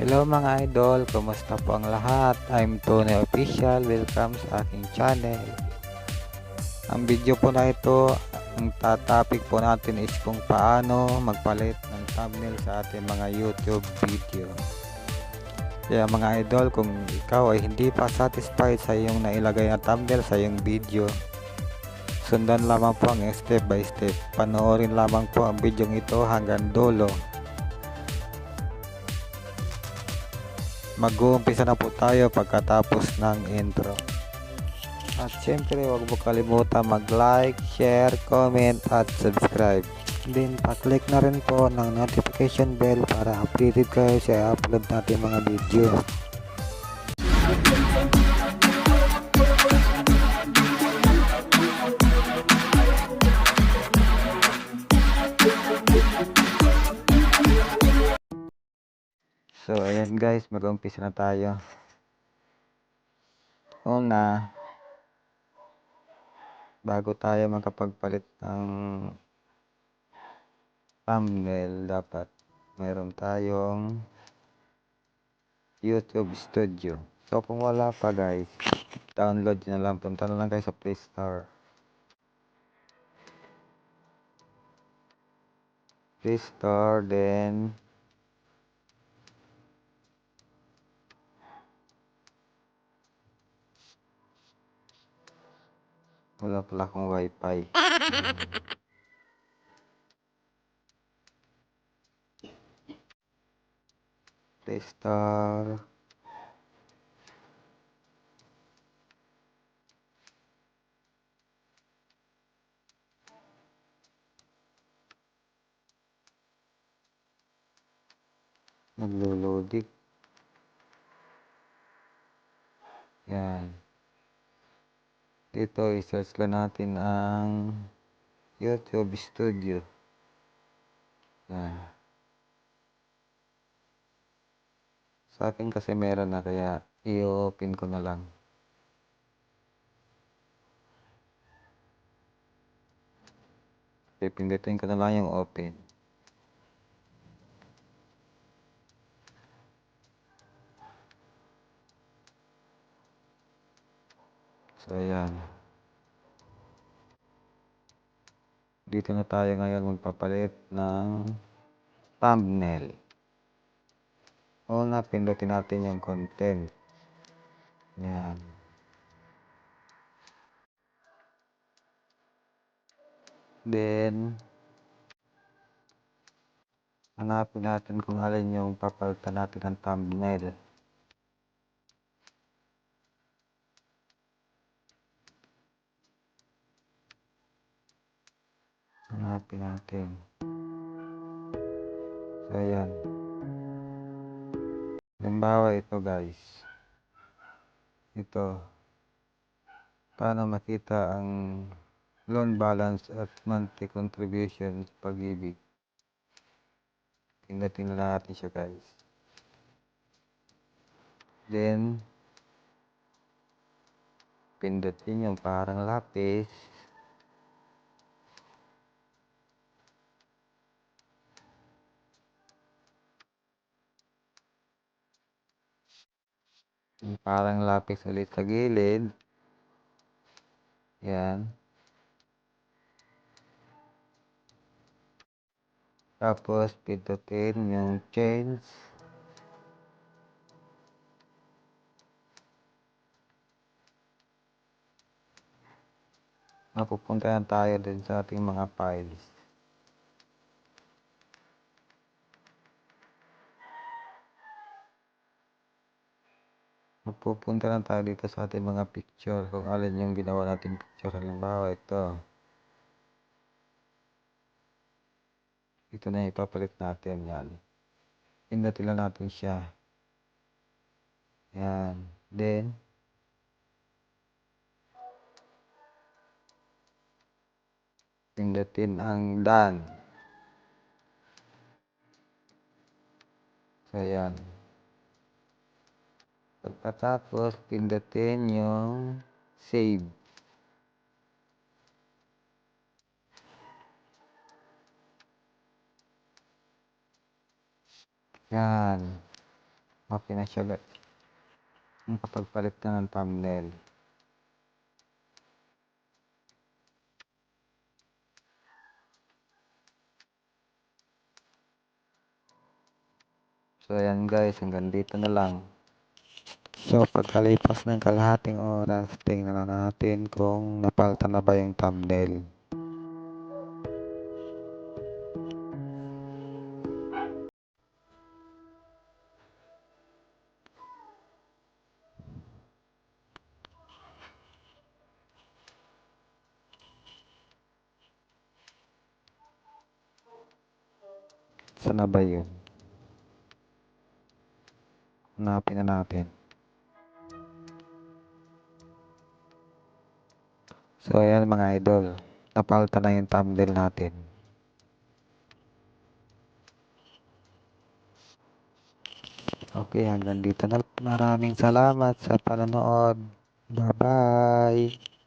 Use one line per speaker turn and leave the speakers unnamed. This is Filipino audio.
Hello mga idol, kumusta po ang lahat? I'm Tony Official, welcome sa aking channel. Ang video po na ito, ang topic po natin is kung paano magpalit ng thumbnail sa ating mga YouTube video. Kaya mga idol, kung ikaw ay hindi pa satisfied sa iyong nailagay na thumbnail sa iyong video, sundan lamang po ang step by step. Panoorin lamang po ang video ito hanggang dulo. Mag-uumpisa na po tayo pagkatapos ng intro. At syempre, huwag mo kalimutan mag-like, share, comment at subscribe. Then pa-click na rin po ng notification bell para updated kayo sa upload natin mga video. So ayan guys, mag-umpisa na tayo. Una, bago tayo makapagpalit ng thumbnail, dapat meron tayong YouTube Studio. So kung wala pa guys, download nyo na lang. Punta na lang kayo sa Play Store. Play Store, then wala pala akong wifi. Play Store. Naglo-loading. Yan. Dito, i-search lang natin ang YouTube Studio. Yan. Sa akin kasi meron na, kaya i-open ko na lang. Pipindutin ko na lang yung open. So, ayan. Dito na tayo ngayon magpapalit ng thumbnail. Una, pindutin natin yung content. Yan. Then, hanapin natin kung alin yung papalitan natin ng thumbnail. Hanapin natin. So, ayan. Halimbawa ito guys. Ito. Paano makita ang loan balance at monthly contribution sa Pag-ibig. Pindutin na natin siya guys. Then, pindutin yung parang lapis. Yung parang lapis ulit sa gilid. Yan. Tapos, pindutin yung change. Mapupunta tayo din sa ating mga files. Mapupunta lang tayo dito sa ating mga picture. Kung alin yung ginawa natin picture. Halimbawa, ito. Ito na ipapalit natin. Yan. Pindutin lang natin siya. Yan. Then, pindutin ang done. So, yan. Pagkatapos, pindutin yung save. Yan. Okay na siya guys. Nakapagpalit na ng thumbnail. So ayan guys, hanggang dito na lang. So pagkalipas ng kalahating oras, tingnan na natin kung napalitan na ba yung thumbnail. Saan na ba yun? Hanapin na natin. So ayan mga idol, napalitan na yung thumbnail natin. Okay, hanggang dito na. Maraming salamat sa panonood. Bye-bye!